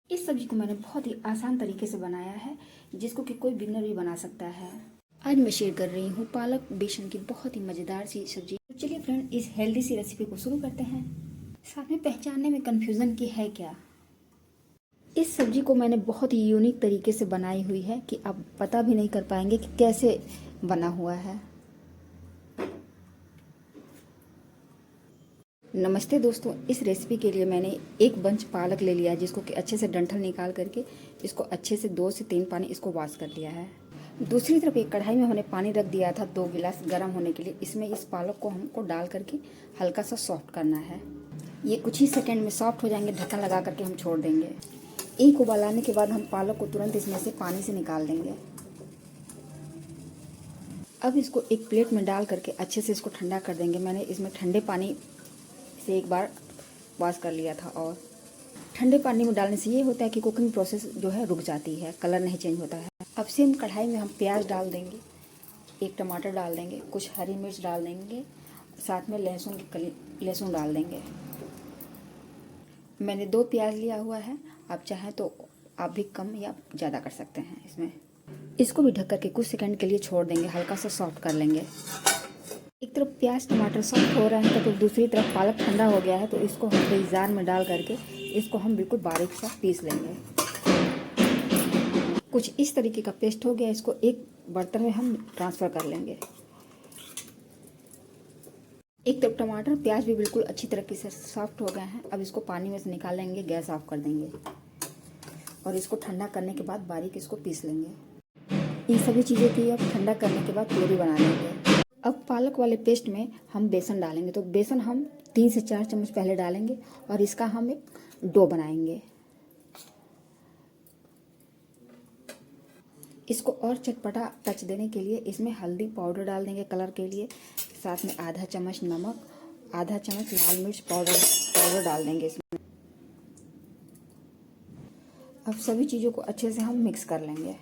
इस सब्जी को मैंने बहुत ही आसान तरीके से बनाया है, जिसको कि कोई बिगिनर भी बना सकता है। आज मैं शेयर कर रही हूँ पालक बेसन की बहुत ही मज़ेदार सी सब्जी। तो चलिए फ्रेंड, इस हेल्दी सी रेसिपी को शुरू करते हैं। साथ में पहचानने में कन्फ्यूज़न की है क्या। इस सब्जी को मैंने बहुत ही यूनिक तरीके से बनाई हुई है कि आप पता भी नहीं कर पाएंगे कि कैसे बना हुआ है। नमस्ते दोस्तों, इस रेसिपी के लिए मैंने एक बंच पालक ले लिया है, जिसको कि अच्छे से डंठल निकाल करके इसको अच्छे से 2 से 3 पानी इसको वॉश कर लिया है। दूसरी तरफ एक कढ़ाई में हमने पानी रख दिया था 2 गिलास गर्म होने के लिए। इसमें इस पालक को हमको डाल करके हल्का सा सॉफ्ट करना है। ये कुछ ही सेकेंड में सॉफ्ट हो जाएंगे, ढक्कन लगा करके हम छोड़ देंगे। एक उबाल आने के बाद हम पालक को तुरंत इसमें से पानी से निकाल देंगे। अब इसको एक प्लेट में डाल करके अच्छे से इसको ठंडा कर देंगे। मैंने इसमें ठंडे पानी से एक बार वॉश कर लिया था, और ठंडे पानी में डालने से ये होता है कि कुकिंग प्रोसेस जो है रुक जाती है, कलर नहीं चेंज होता है। अब सेम कढ़ाई में हम प्याज डाल देंगे, एक टमाटर डाल देंगे, कुछ हरी मिर्च डाल देंगे, साथ में लहसुन की कली लहसुन डाल देंगे। मैंने 2 प्याज लिया हुआ है, आप चाहें तो आप भी कम या ज़्यादा कर सकते हैं इसमें। इसको भी ढक करके कुछ सेकंड के लिए छोड़ देंगे, हल्का सा सॉफ्ट कर लेंगे। एक तरफ प्याज टमाटर सॉफ्ट हो रहे हैं तो दूसरी तरफ पालक ठंडा हो गया है, तो इसको हम एक जार में डाल करके इसको हम बिल्कुल बारीक सा पीस लेंगे। कुछ इस तरीके का पेस्ट हो गया, इसको एक बर्तन में हम ट्रांसफ़र कर लेंगे। एक तरफ टमाटर प्याज भी बिल्कुल अच्छी तरीके से सॉफ्ट हो गए हैं। अब इसको पानी में से निकाल लेंगे, गैस ऑफ कर देंगे और इसको ठंडा करने के बाद बारीक इसको पीस लेंगे। इन सभी चीज़ों की अब ठंडा करने के बाद प्यूरी बना लेंगे। अब पालक वाले पेस्ट में हम बेसन डालेंगे, तो बेसन हम 3 से 4 चम्मच पहले डालेंगे और इसका हम एक डो बनाएंगे। इसको और चटपटा टच देने के लिए इसमें हल्दी पाउडर डाल देंगे कलर के लिए, साथ में आधा चम्मच नमक, आधा चम्मच लाल मिर्च पाउडर डाल देंगे इसमें। अब सभी चीज़ों को अच्छे से हम मिक्स कर लेंगे।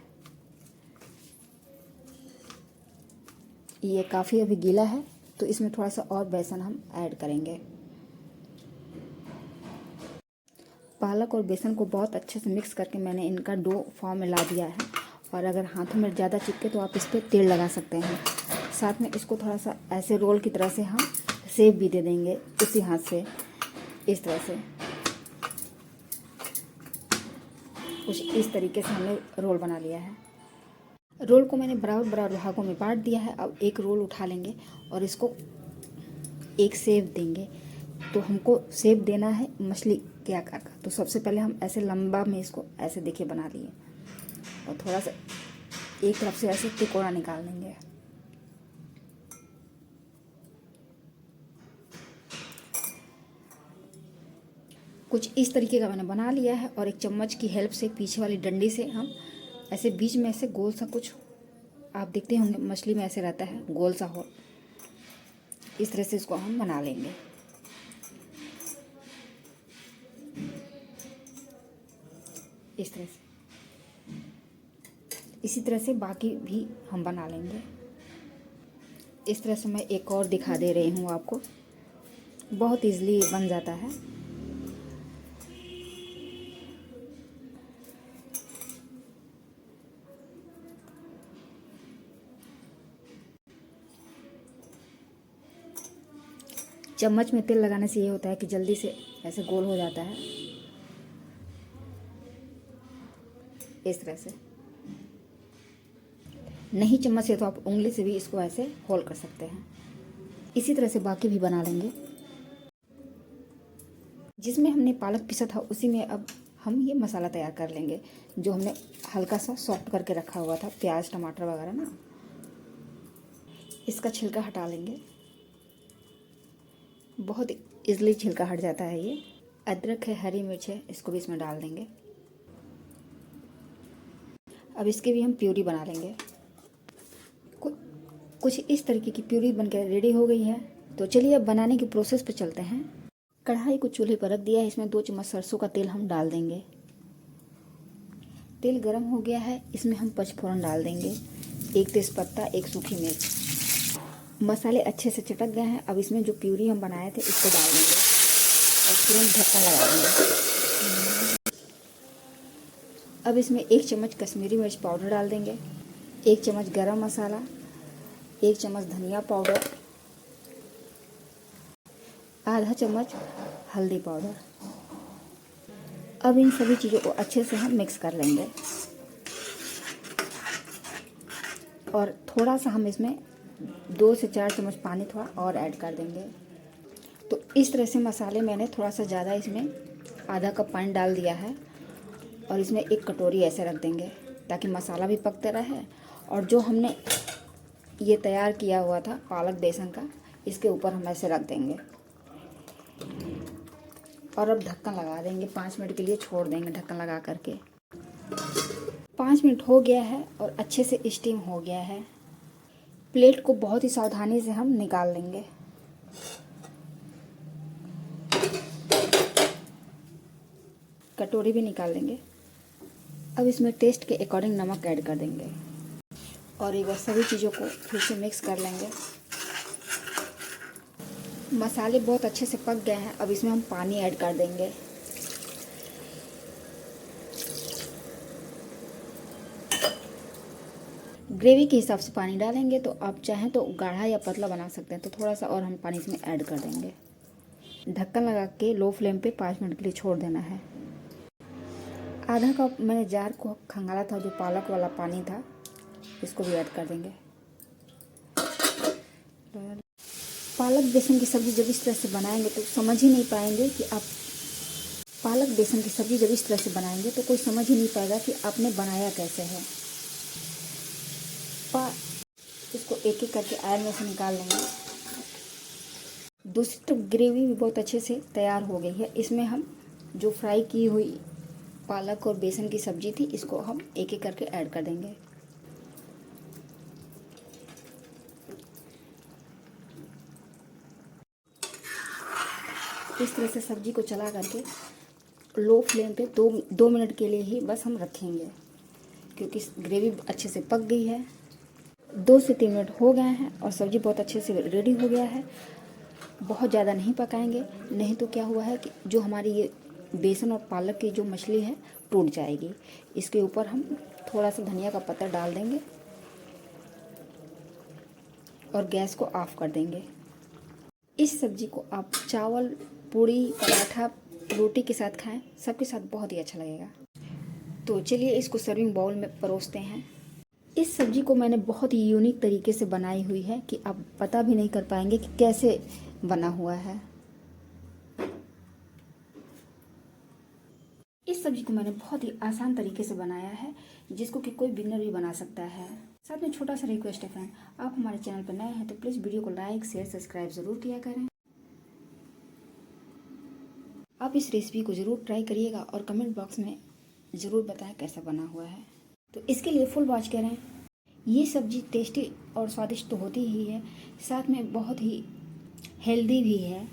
ये काफ़ी अभी गीला है, तो इसमें थोड़ा सा और बेसन हम ऐड करेंगे। पालक और बेसन को बहुत अच्छे से मिक्स करके मैंने इनका डो फॉर्म में ला दिया है, और अगर हाथों में ज़्यादा चिपके तो आप इस पर तेल लगा सकते हैं। साथ में इसको थोड़ा सा ऐसे रोल की तरह से हम शेप भी दे देंगे उसी हाथ से, इस तरह से। कुछ इस तरीके से हमने रोल बना लिया है। रोल को मैंने बराबर बराबर भागों में बांट दिया है। अब एक रोल उठा लेंगे और इसको एक शेप देंगे। तो हमको शेप देना है मछली के आकार का, तो सबसे पहले हम ऐसे लंबा में इसको ऐसे देखिए बना लिए, और थोड़ा सा एक तरफ से ऐसे तिकोना निकाल लेंगे। कुछ इस तरीके का मैंने बना लिया है, और एक चम्मच की हेल्प से पीछे वाली डंडी से हम ऐसे बीच में ऐसे गोल सा, कुछ आप देखते होंगे मछली में ऐसे रहता है गोल सा हो, इस तरह से इसको हम बना लेंगे। इस तरह से, इसी तरह से बाकी भी हम बना लेंगे। इस तरह से मैं एक और दिखा दे रही हूँ आपको, बहुत इजीली बन जाता है। चम्मच में तेल लगाने से ये होता है कि जल्दी से ऐसे गोल हो जाता है, इस तरह से। नहीं चम्मच से तो आप उंगली से भी इसको ऐसे होल कर सकते हैं। इसी तरह से बाकी भी बना लेंगे। जिसमें हमने पालक पीसा था उसी में अब हम ये मसाला तैयार कर लेंगे, जो हमने हल्का सा सॉफ्ट करके रखा हुआ था, प्याज टमाटर वगैरह ना। इसका छिलका हटा लेंगे, बहुत इजली छिलका हट जाता है ये। अदरक है, हरी मिर्च है, इसको भी इसमें डाल देंगे। अब इसकी भी हम प्यूरी बना लेंगे। कुछ इस तरीके की प्यूरी बनकर रेडी हो गई है। तो चलिए अब बनाने की प्रोसेस पे चलते हैं। कढ़ाई को चूल्हे पर रख दिया है, इसमें 2 चम्मच सरसों का तेल हम डाल देंगे। तेल गरम हो गया है, इसमें हम पचफोरन डाल देंगे, 1 तेज़पत्ता, 1 सूखी मिर्च। मसाले अच्छे से चटक गए हैं। अब इसमें जो प्यूरी हम बनाए थे इसको डाल देंगे और तुरंत ढक्कन लगा देंगे। अब इसमें 1 चम्मच कश्मीरी मिर्च पाउडर डाल देंगे, 1 चम्मच गरम मसाला, 1 चम्मच धनिया पाउडर, आधा चम्मच हल्दी पाउडर। अब इन सभी चीज़ों को अच्छे से हम मिक्स कर लेंगे और थोड़ा सा हम इसमें 2 से 4 चम्मच पानी थोड़ा और ऐड कर देंगे। तो इस तरह से मसाले मैंने थोड़ा सा ज़्यादा इसमें आधा कप पानी डाल दिया है और इसमें 1 कटोरी ऐसे रख देंगे ताकि मसाला भी पकते रहे और जो हमने ये तैयार किया हुआ था पालक बेसन का, इसके ऊपर हम ऐसे रख देंगे और अब ढक्कन लगा देंगे। 5 मिनट के लिए छोड़ देंगे ढक्कन लगा करके। 5 मिनट हो गया है और अच्छे से स्टीम हो गया है। प्लेट को बहुत ही सावधानी से हम निकाल लेंगे। कटोरी भी निकाल लेंगे। अब इसमें टेस्ट के अकॉर्डिंग नमक ऐड कर देंगे और एक बार सभी चीज़ों को फिर से मिक्स कर लेंगे। मसाले बहुत अच्छे से पक गए हैं। अब इसमें हम पानी ऐड कर देंगे। ग्रेवी के हिसाब से पानी डालेंगे, तो आप चाहें तो गाढ़ा या पतला बना सकते हैं, तो थोड़ा सा और हम पानी इसमें ऐड कर देंगे। ढक्कन लगा के लो फ्लेम पे 5 मिनट के लिए छोड़ देना है। आधा कप मैंने जार को खंगाला था, जो पालक वाला पानी था, इसको भी ऐड कर देंगे। पालक बेसन की सब्ज़ी जब इस तरह से बनाएंगे तो समझ ही नहीं पाएंगे कि आप पालक बेसन की सब्ज़ी जब इस तरह से बनाएंगे तो कोई समझ ही नहीं पाएगा कि आपने बनाया कैसे है। इसको एक एक करके आयरन में से निकाल लेंगे। दूसरी तरफ ग्रेवी भी बहुत अच्छे से तैयार हो गई है। इसमें हम जो फ्राई की हुई पालक और बेसन की सब्ज़ी थी, इसको हम एक एक करके ऐड कर देंगे। इस तरह से सब्ज़ी को चला करके लो फ्लेम पे 2 मिनट के लिए ही बस हम रखेंगे, क्योंकि ग्रेवी अच्छे से पक गई है। 2 से 3 मिनट हो गए हैं और सब्ज़ी बहुत अच्छे से रेडी हो गया है। बहुत ज़्यादा नहीं पकाएंगे, नहीं तो क्या हुआ है कि जो हमारी ये बेसन और पालक की जो मछली है टूट जाएगी। इसके ऊपर हम थोड़ा सा धनिया का पत्ता डाल देंगे और गैस को ऑफ कर देंगे। इस सब्ज़ी को आप चावल, पूड़ी, पराठा, रोटी के साथ खाएं, सबके साथ बहुत ही अच्छा लगेगा। तो चलिए इसको सर्विंग बाउल में परोसते हैं। इस सब्ज़ी को मैंने बहुत ही यूनिक तरीके से बनाई हुई है कि आप पता भी नहीं कर पाएंगे कि कैसे बना हुआ है। इस सब्ज़ी को मैंने बहुत ही आसान तरीके से बनाया है, जिसको कि कोई बिगिनर भी बना सकता है। साथ में छोटा सा रिक्वेस्ट है फ्रेंड, आप हमारे चैनल पर नए हैं तो प्लीज़ वीडियो को लाइक, शेयर, सब्सक्राइब ज़रूर किया करें। आप इस रेसिपी को ज़रूर ट्राई करिएगा और कमेंट बॉक्स में ज़रूर बताएं कैसा बना हुआ है। तो इसके लिए फुल वॉच करें। ये सब्ज़ी टेस्टी और स्वादिष्ट तो होती ही है, साथ में बहुत ही हेल्दी भी है।